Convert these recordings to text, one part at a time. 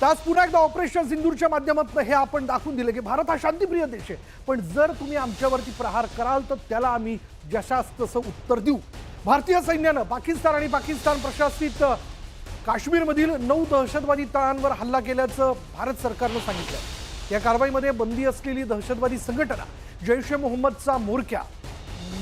आज पुन्हा एकदा ऑपरेशन सिंदूरच्या माध्यमातून हे आपण दाखवून दिले की भारत हा शांतिप्रिय देश आहे, पण जर तुम्ही आमच्यावरती प्रहार कराल तर त्याला आम्ही जशास तसं उत्तर देऊ। भारतीय सैन्यानं पाकिस्तान आणि पाकिस्तान प्रशासित काश्मीरमधील 9 दहशतवादी तळांवर हल्ला केल्याचं भारत सरकारनं सांगितलं। या कारवाईमध्ये बंदी असलेली दहशतवादी संघटना जैश ए मोहम्मदचा म्होरक्या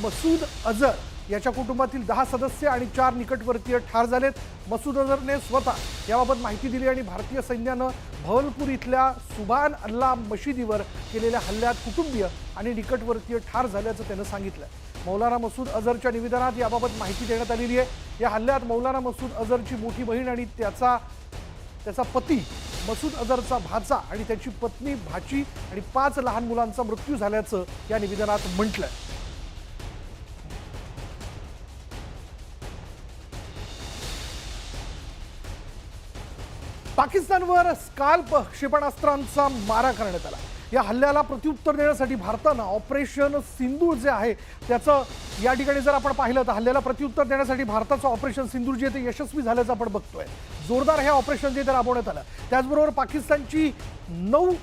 मसूद अझर याच्या कुटुंबातील 10 सदस्य आणि 4 निकटवर्तीय ठार झालेत। मसूद अझरने स्वतः याबाबत माहिती दिली आणि भारतीय सैन्यानं भवलपूर इथल्या सुभान अल्लाह मशिदीवर केलेल्या हल्ल्यात कुटुंबीय आणि निकटवर्तीय ठार झाल्याचं त्यानं सांगितलं। मौलाना मसूद अझरच्या निवेदनात याबाबत माहिती देण्यात आलेली आहे। या हल्ल्यात मौलाना मसूद अझरची मोठी बहीण आणि त्याचा पती मसूद अझरचा भाचा आणि त्याची पत्नी भाची आणि 5 लहान मुलांचा मृत्यू झाल्याचं या निवेदनात म्हटलंय। पाकिस्तानवर स्काल्प क्षेपणास्त्रांचा मारा करण्यात आला। या हल्ल्याला प्रत्युत्तर देण्यासाठी भारतानं ऑपरेशन सिंदूर जे आहे त्याचं या ठिकाणी जर आपण पाहिलं तर हल्ल्याला प्रत्युत्तर देण्यासाठी भारताचं ऑपरेशन सिंदूर जे ते यशस्वी झाल्याचं आपण बघतोय। जोरदार हे ऑपरेशन जे ते राबवण्यात आलं। त्याचबरोबर पाकिस्तानची 9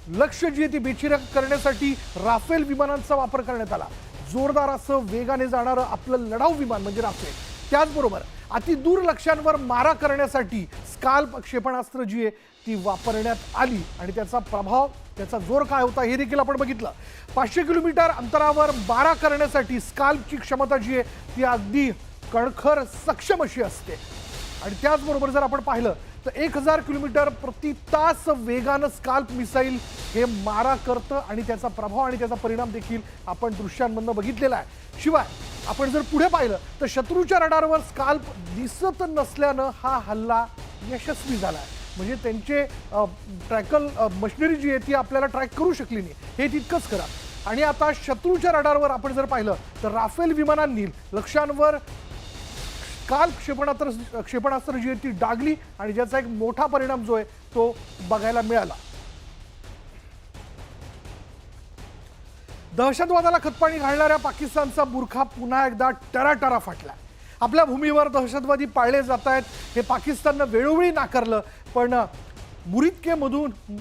लक्ष्य जी ती बेचिराख करण्यासाठी राफेल विमानांचा वापर करण्यात आला। जोरदार असं वेगाने जाणारं आपलं लढाऊ विमान म्हणजे राफेल, त्याचबरोबर अतिदूर लक्ष्यांवर मारा करण्यासाठी स्काल्प क्षेपणास्त्र जी आहे ती वापरण्यात आली आणि त्याचा प्रभाव त्याचा जोर काय होता हे देखील आपण बघितलं। 500 किलोमीटर अंतरावर मारा करण्यासाठी स्काल्पची क्षमता जी आहे ती अगदी कणखर सक्षम अशी असते आणि त्याचबरोबर जर आपण पाहिलं तर 1000 किलोमीटर प्रति तास वेगानं स्काल्प मिसाईल हे मारा करतं आणि त्याचा प्रभाव आणि त्याचा परिणाम देखील आपण दृश्यांमधून बघितलेला आहे। शिवाय आपण जर पुढे पाहिलं तर शत्रूच्या रडारवर स्काल्प दिसत नसल्यानं हा हल्ला यशस्वी झाला आहे। म्हणजे त्यांचे ट्रॅकल मशिनरी जी आहे ती आपल्याला ट्रॅक करू शकली नाही, हे तितकंच खरं। आणि आता शत्रूच्या रडारवर आपण जर पाहिलं तर राफेल विमानांनी लक्ष्यांवर स्काल्प क्षेपणास्त्र जी आहे ती डागली आणि ज्याचा एक मोठा परिणाम जो आहे तो बघायला मिळाला। दहशतवादाला खतपाणी घालणाऱ्या पाकिस्तानचा बुरखा पुन्हा एकदा टराटरा फाटला। आपल्या भूमीवर दहशतवादी पाळले जात आहेत हे पाकिस्ताननं वेळोवेळी नाकारलं, पण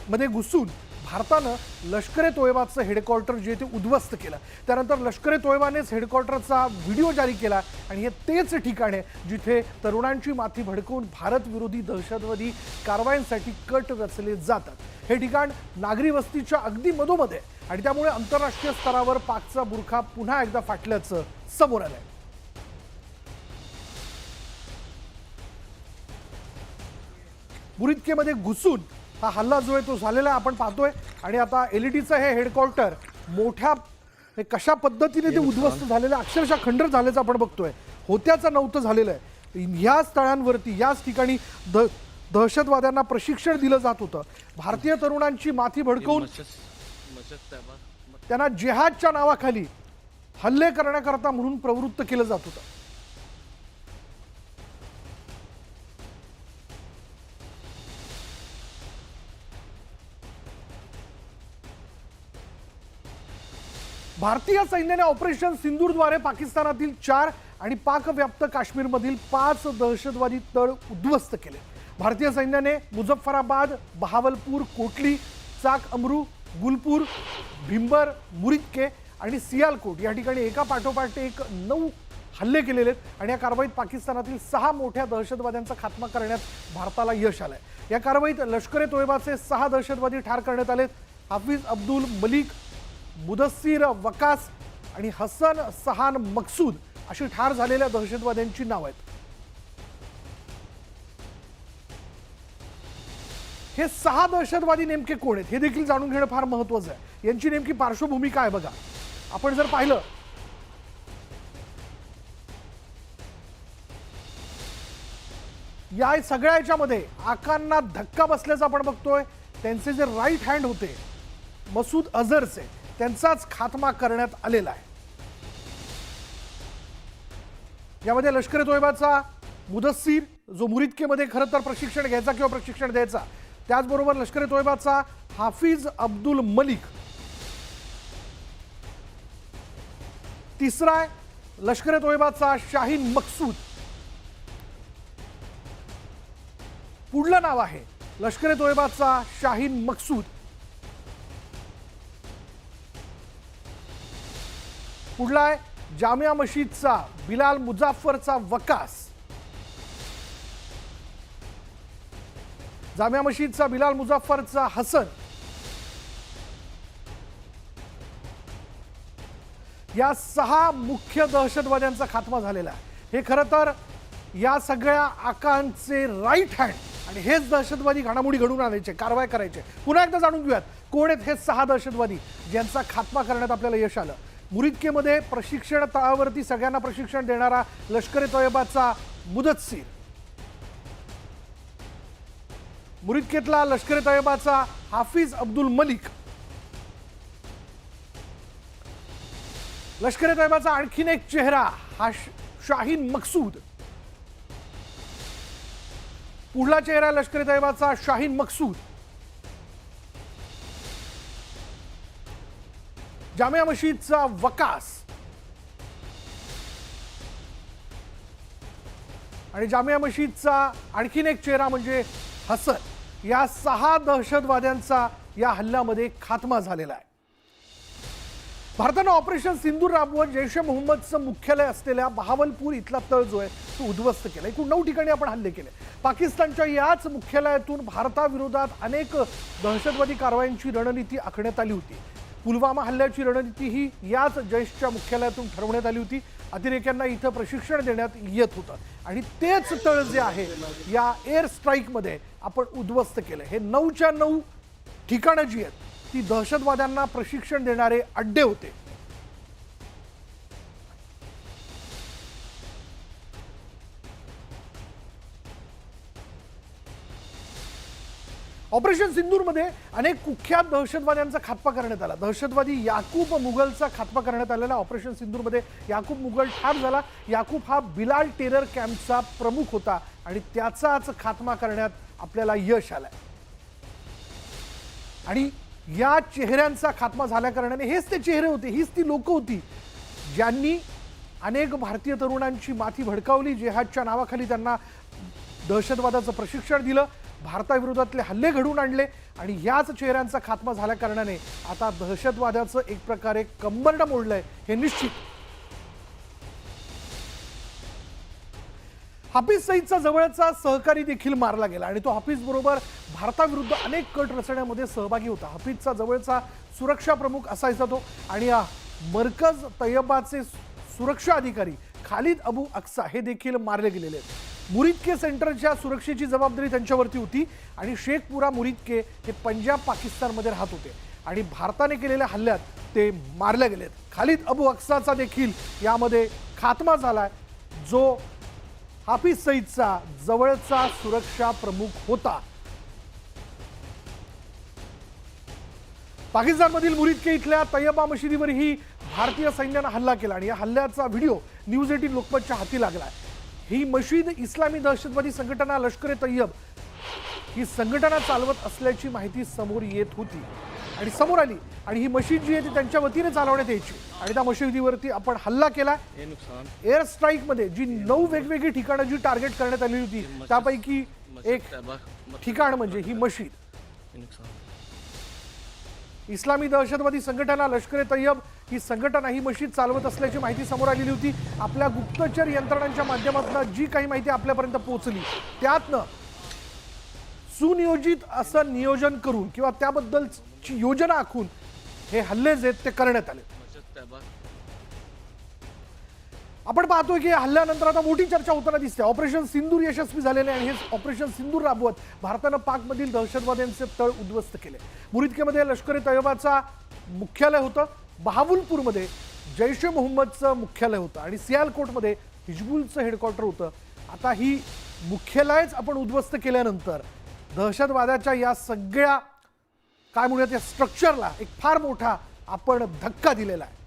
मध्ये घुसून भारतानं लष्कर ए तोयबाचं हेडक्वार्टर जे ते उद्ध्वस्त केलं। त्यानंतर लष्कर ए तोयबानेच हेडक्वार्टरचा व्हिडिओ जारी केला आणि हे तेच ठिकाण आहे जिथे तरुणांची माथी भडकवून भारत विरोधी दहशतवादी कारवायांसाठी कट रचले जातात। हे ठिकाण नागरी वस्तीच्या अगदी मधोमध आहे आणि त्यामुळे आंतरराष्ट्रीय स्तरावर पाकचा बुरखा पुन्हा एकदा फाटल्याचं समोर आलंय। बुरिदकेमध्ये घुसून हा हल्ला जो आहे तो झालेला आपण पाहतोय आणि आता एलईडीचं हे हेडक्वार्टर मोठ्या कशा पद्धतीने ते उद्ध्वस्त झालेलं अक्षरशः खंडर झाल्याचं आपण बघतोय। होत्याचं नव्हतं झालेलं आहे। ह्या स्थळांवरती याच ठिकाणी दहशतवाद्यांना प्रशिक्षण दिलं जात होतं। भारतीय तरुणांची माथी भडकवून त्यांना जिहादच्या नावाखाली हल्ले करण्याकरता म्हणून प्रवृत्त केलं जात होतं। भारतीय सैन्याने ऑपरेशन सिंदूरद्वारे पाकिस्तानातील 4 आणि पाकव्याप्त काश्मीरमधील 5 दहशतवादी तळ उद्ध्वस्त केले। भारतीय सैन्याने मुझफ्फराबाद, बहावलपूर, कोटली, चाक अमरू, गुलपूर, भिंबर, मुरिदके आणि सियालकोट या ठिकाणी एका पाठोपाठ एक 9 हल्ले केलेले आहेत आणि या कारवाईत पाकिस्तानातील 6 मोठ्या दहशतवाद्यांचा खात्मा करण्यात भारताला यश आलंय। या कारवाईत लष्कर ए तोयबाचे 6 दहशतवादी ठार करण्यात आले। हाफिज अब्दुल मलिक, मुदस्सीर वकास आणि हसन सहान मकसूद अशी ठार झालेल्या दहशतवाद्यांची नाव आहेत। हे 6 दहशतवादी नेमके कोण आहेत हे देखील जाणून घेणं फार महत्त्वाचं आहे। यांची नेमकी पार्श्वभूमी काय बघा। आपण जर पाहिलं या सगळ्या याच्यामध्ये आकांना धक्का बसल्याचं आपण बघतोय। त्यांचे जे राईट हँड होते मसूद अझरचे त्यांचाच खात्मा करण्यात आलेला आहे। यामध्ये लष्कर ए तोयबाचा मुदस्सीर जो मुरिदकेमध्ये खरं तर प्रशिक्षण घ्यायचा किंवा प्रशिक्षण द्यायचा, त्याचबरोबर लष्कर ए तोयबाचा हाफिज अब्दुल मलिक, तिसरा आहे लष्कर ए तोयबाचा शाहीन मकसूद, पुढलं नाव आहे लष्कर ए तोयबाचा शाहीन मकसूद, पुढला आहे जामिया मशीदचा बिलाल मुजाफ्फरचा वकास, जामिया मशीदचा बिलाल मुजाफ्फरचा हसन, या 6 मुख्य दहशतवाद्यांचा खात्मा झालेला आहे। हे खरं तर या सगळ्या आकांचे राईट हँड आणि हेच दहशतवादी घडामोडी घडून आणायचे, कारवाई करायचे। पुन्हा एकदा जाणून घेऊयात कोण आहेत हे 6 दहशतवादी ज्यांचा खात्मा करण्यात आपल्याला यश आलं। मुरिदकेमध्ये प्रशिक्षण तळावरती सगळ्यांना प्रशिक्षण देणारा लष्कर ए तोयबाचा मुदस्सीर, मुरिदकेतला लष्कर ए तोयबाचा हाफिज अब्दुल मलिक, लष्कर ए तोयबाचा आणखीन एक चेहरा हा शाहीन मकसूद, पुढला चेहरा लष्कर ए तोयबाचा शाहीन मकसूद, जामिया मशीदचा वकास आणि जामिया मशीदचा आणखीन एक चेहरा म्हणजे हसन। या 6 दहशतवाद्यांचा या हल्ल्यामध्ये खात्मा झालेला आहे। भारतानं ऑपरेशन सिंदूर राबवून जैश ए मोहम्मदचं मुख्यालय असलेल्या बहावलपूर इथला तळ जो आहे तो उद्ध्वस्त केला। एकूण 9 ठिकाणी आपण हल्ले केले। पाकिस्तानच्या याच मुख्यालयातून भारताविरोधात अनेक दहशतवादी कारवायांची रणनीती आखण्यात आली होती। पुलवामा हल्ल्याची रणनीती ही याच जैशच्या मुख्यालयातून ठरवण्यात आली होती। अतिरेक्यांना इथं प्रशिक्षण देण्यात येत होतं आणि तेच तळ जे आहे या एअर स्ट्राईकमध्ये आपण उद्ध्वस्त केलं। हे 9च्या 9 ठिकाणं जी आहेत ती दहशतवाद्यांना प्रशिक्षण देणारे अड्डे होते। ऑपरेशन सिंदूरमध्ये अनेक कुख्यात दहशतवाद्यांचा खात्मा करण्यात आला। दहशतवादी याकूब मुगलचा खात्मा करण्यात आलेला ऑपरेशन सिंदूरमध्ये याकूब मुगल ठार झाला। याकूब हा बिलाल टेरर कॅम्पचा प्रमुख होता आणि त्याचाच खात्मा करण्यात आपल्याला यश आलंय। आणि या चेहऱ्यांचा खात्मा झाल्या कारणाने हेच ते चेहरे होते, हीच ती लोक होती ज्यांनी अनेक भारतीय तरुणांची माथी भडकावली, जिहादच्या नावाखाली त्यांना दहशतवादाचं प्रशिक्षण दिलं, भारताविरोधातले हल्ले घडवून आणले आणि याच चेहऱ्यांचा खात्मा झाल्या कारणाने आता दहशतवादाचं एक प्रकारे कंबरड मोडलंय हे निश्चित। हाफिज सईदचा जवळचा सहकारी देखील मारला गेला आणि तो हाफिज बरोबर भारताविरुद्ध अनेक कट रचण्यामध्ये सहभागी होता। हाफिजचा जवळचा सुरक्षा प्रमुख असायचा तो आणि मरकज तय्यबाचे सुरक्षा अधिकारी खालिद अबू अक्सा हे देखील मारले गेलेले आहेत। मुरिदके सेंटरच्या सुरक्षेची जबाबदारी त्यांच्यावरती होती आणि शेखपुरा मुरिदके हे पंजाब पाकिस्तानमध्ये राहत होते आणि भारताने केलेल्या हल्ल्यात ते मारले गेलेत। खालिद अबू अक्साचा देखील यामध्ये खात्मा झालाय जो हाफिज सईदचा जवळचा सुरक्षा प्रमुख होता। पाकिस्तानमधील मुरिदके इथल्या तय्यबा मशिदीवरही भारतीय सैन्याने हल्ला केला आणि या हल्ल्याचा व्हिडिओ न्यूज 18 लोकमतच्या हाती लागला। ही मशीद इस्लामी दहशतवादी संघटना लष्कर ए तय्यब ही संघटना चालवत असल्याची माहिती समोर येत होती आणि समोर आली आणि ही मशीद जी आहे ती त्यांच्या वतीने चालवण्यात यायची आणि त्या मशिदीवरती आपण हल्ला केला। एअर स्ट्राईक मध्ये जी 9 वेगवेगळी ठिकाणं जी टार्गेट करण्यात आली होती त्यापैकी एक ठिकाण म्हणजे ही मशीद। इस्लामी दहशतवादी संघटना लष्कर ए तय्यब ही संघटना ही मशीद चालवत असल्याची माहिती समोर आलेली होती। आपल्या गुप्तचर यंत्रणांच्या माध्यमातून जी काही माहिती आपल्यापर्यंत पोहोचली त्यातनं सुनियोजित असं नियोजन करून किंवा त्याबद्दलची योजना आखून हे हल्ले जे ते करण्यात आले। आपण पाहतोय की हल्ल्यानंतर आता मोठी चर्चा होताना दिसते। ऑपरेशन सिंदूर यशस्वी झालेले आणि हे ऑपरेशन सिंदूर राबवत भारतानं पाकमधील दहशतवाद्यांचे तळ उद्ध्वस्त केले। मुरिदकेमध्ये लष्कर ए तय्यबाचा मुख्यालय होतं, बहावलपूरमध्ये जैश ए मोहम्मदचं मुख्यालय होतं आणि सियालकोटमध्ये हिजबुलचं हेडक्वार्टर होतं। आता ही मुख्यालयच आपण उद्ध्वस्त केल्यानंतर दहशतवादाच्या या सगळ्या काय म्हणूयात या स्ट्रक्चरला एक फार मोठा आपण धक्का दिलेला आहे।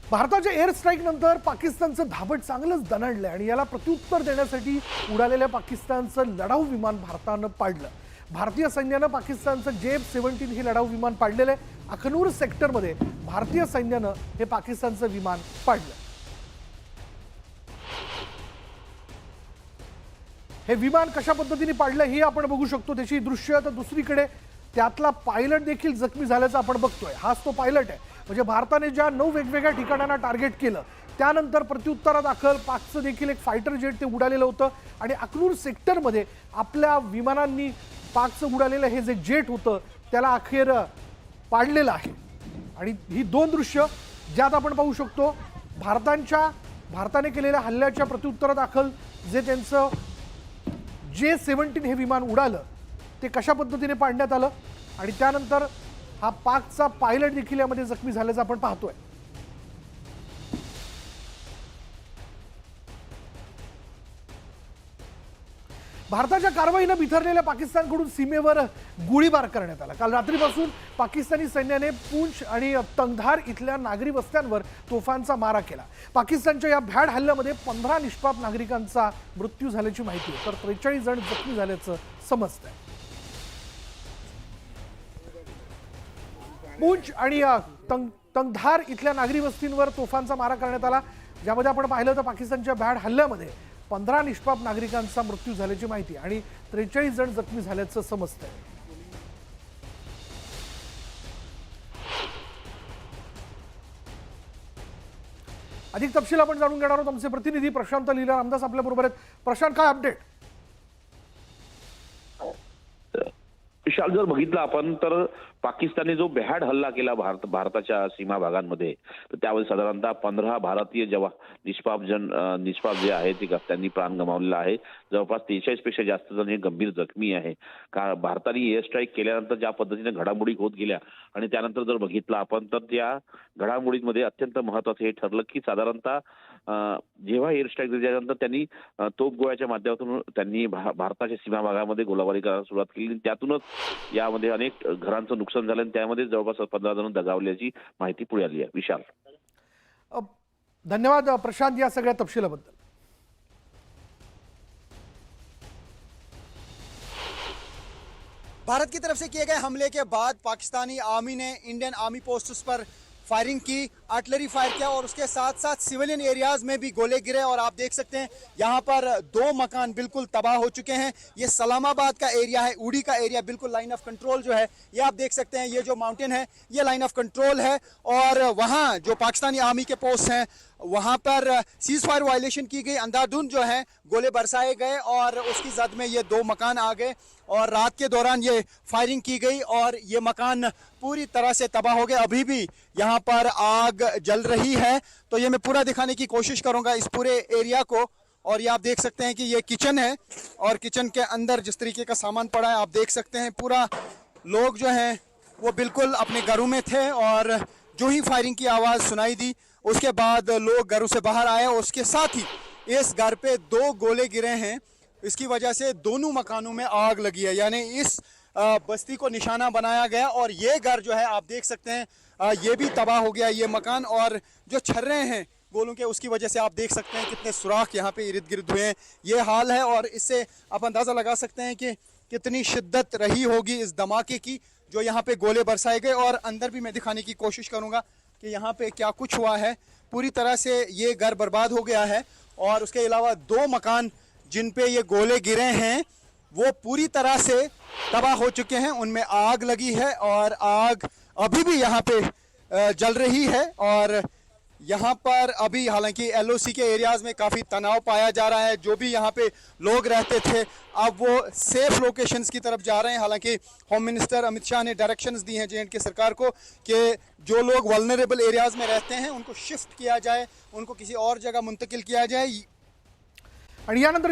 भारताच्या एअर स्ट्राईक नंतर पाकिस्तानचं धाबट चांगलंच दणाणलंय आणि याला प्रत्युत्तर देण्यासाठी उडालेल्या पाकिस्तानचं लढाऊ विमान भारतानं पाडलं। भारतीय सैन्यानं पाकिस्तानचं JF-17 हे लढाऊ विमान पाडलेलं आहे। अखनूर सेक्टरमध्ये भारतीय सैन्यानं हे पाकिस्तानचं विमान पाडलं। हे विमान कशा पद्धतीने पाडलं हे आपण बघू शकतो, त्याची दृश्य. तर दुसरीकडे त्यातला पायलट देखील जखमी झाल्याचं आपण बघतोय. हाच तो पायलट आहे. म्हणजे भारताने ज्या 9 वेगवेगळ्या ठिकाणांना टार्गेट केलं, त्यानंतर प्रत्युत्तरादाखल पाकचं देखील एक फायटर जेट ते उडालेलं होतं आणि अकनूर सेक्टरमध्ये आपल्या विमानांनी पाकचं उडालेलं हे जे जेट होतं त्याला अखेर पाडलेलं आहे. आणि ही 2 दृश्य ज्यात आपण पाहू शकतो भारताने केलेल्या हल्ल्याच्या प्रत्युत्तरादाखल जे त्यांचं J-17 हे विमान उडालं ते कशा पद्धतीने पाडण्यात आलं आणि त्यानंतर हा पाकचा पायलट देखील यामध्ये जखमी झाल्याचं आपण पाहतोय. भारताच्या कारवाईनं बिथरलेल्या पाकिस्तानकडून सीमेवर गोळीबार करण्यात आला. काल रात्रीपासून पाकिस्तानी सैन्याने पूंछ आणि तंगधार इथल्या नागरी वस्त्यांवर तोफांचा मारा केला. पाकिस्तानच्या या भ्याड हल्ल्यामध्ये 15 निष्पाप नागरिकांचा मृत्यू झाल्याची माहिती आहे, तर 43 जण जखमी झाल्याचं समजतंय. पूंछ आणि तंगधार इथल्या नागरी वस्तींवर तोफांचा मारा करण्यात आला, ज्यामध्ये आपण पाहिलं तर पाकिस्तानच्या भ्याड हल्ल्यामध्ये 15 निष्पाप नागरिकांचा मृत्यू झाल्याची माहिती आणि 43 जण जखमी झाल्याचं समजतंय. अधिक तपशील आपण जाणून घेणार आहोत. आमचे प्रतिनिधी प्रशांत लीला रामदास आपल्या बरोबर आहेत. प्रशांत, काय अपडेट? विशाल, जर बघितलं आपण तर पाकिस्तानने जो बेहाड हल्ला केला भारताच्या सीमा भागांमध्ये, तर त्यावेळी साधारणतः 15 भारतीय निष्पाप जे आहेत त्यांनी प्राण गमावलेला आहे. जवळपास 43 पेक्षा जास्त जण हे गंभीर जखमी आहे. का भारताने एअर स्ट्राईक केल्यानंतर ज्या पद्धतीने घडामोडी होत गेल्या आणि त्यानंतर जर बघितलं आपण तर त्या घडामोडींमध्ये अत्यंत महत्वाचं हे ठरलं की साधारणतः जेव्हा एअर स्ट्राईक दिल्यानंतर त्यांनी तोफगोळ्याच्या माध्यमातून त्यांनी भारताच्या सीमा भागामध्ये गोळीबार करायला सुरुवात केली. त्यातूनच यामध्ये अनेक घरांचं नुकसान झालं आणि त्यामध्ये जवळपास 15 जण दगावल्याची माहिती पुढे आली आहे. विशाल, धन्यवाद प्रशांत या सगळ्या तपशिलाबद्दल. भारत की तरफ से किए गए हमले के बाद पाकिस्तानी आर्मी ने इंडियन आर्मी पोस्ट्स पर फायरिंग की, आर्टिलरी फायर किया और उसके साथ साथ सिविलियन एरियाज में भी गोले गिरे. और आप देख सकते हैं यहाँ पर 2 मकान बिल्कुल तबाह हो चुके हैं. ये सलामाबाद का एरिया है, उड़ी का एरिया, बिल्कुल लाइन ऑफ कंट्रोल जो है ये आप देख सकते हैं. ये जो माउंटेन है ये लाइन ऑफ कंट्रोल है और वहाँ जो पाकिस्तानी आर्मी के पोस्ट हैं वहाँ पर सीज फायर वायलेशन की गई, अंधाधुंध जो है गोले बरसाए गए और उसकी जद में ये 2 मकान आ गए और रात के दौरान ये फायरिंग की गई और ये मकान पूरी तरह से तबाह हो गए. अभी भी यहाँ पर आग जल रही है, तो ये मैं पूरा दिखाने की कोशिश करूंगा इस पूरे एरिया को. और ये आप देख सकते हैं कि ये किचन है और किचन के अंदर जिस तरीके का सामान पड़ा है आप देख सकते हैं. पूरा लोग जो हैं वो बिल्कुल अपने घरों में थे और जो ही फायरिंग की आवाज़ सुनाई दी उसके बाद लोग घरों से बाहर आए. और उसके साथ ही इस घर पे 2 गोले गिरे हैं, इसकी वजह से दोनों मकानों में आग लगी है. यानी इस बस्ती को निशाना बनाया गया और ये घर जो है आप देख सकते हैं ये भी तबाह हो गया ये मकान. और जो छर्रे हैं गोलों के उसकी वजह से आप देख सकते हैं कितने सुराख यहाँ पे इर्द गिर्द हुए हैं. ये हाल है और इससे आप अंदाज़ा लगा सकते हैं कि कितनी शिद्दत रही होगी इस धमाके की जो यहाँ पे गोले बरसाए गए. और अंदर भी मैं दिखाने की कोशिश करूँगा कि यहाँ पे क्या कुछ हुआ है. पूरी तरह से ये घर बर्बाद हो गया है और उसके अलावा 2 मकान जिन पे ये गोले गिरे हैं वो पूरी तरह से तबाह हो चुके हैं, उनमें आग लगी है और आग अभी भी यहाँ पे जल रही है. और यहाँ पर अभी हालांकि LOC के एरियाज में काफ़ी तनाव पाया जा रहा है. जो भी यहाँ पे लोग रहते थे अब वो सेफ लोकेशंस की तरफ जा रहे हैं. हालांकि होम मिनिस्टर अमित शाह ने डायरेक्शंस दी हैं J&K सरकार को कि जो लोग वल्नरेबल एरियाज में रहते हैं उनको शिफ्ट किया जाए, उनको किसी और जगह मुंतकिल किया जाए. आणि यानंतर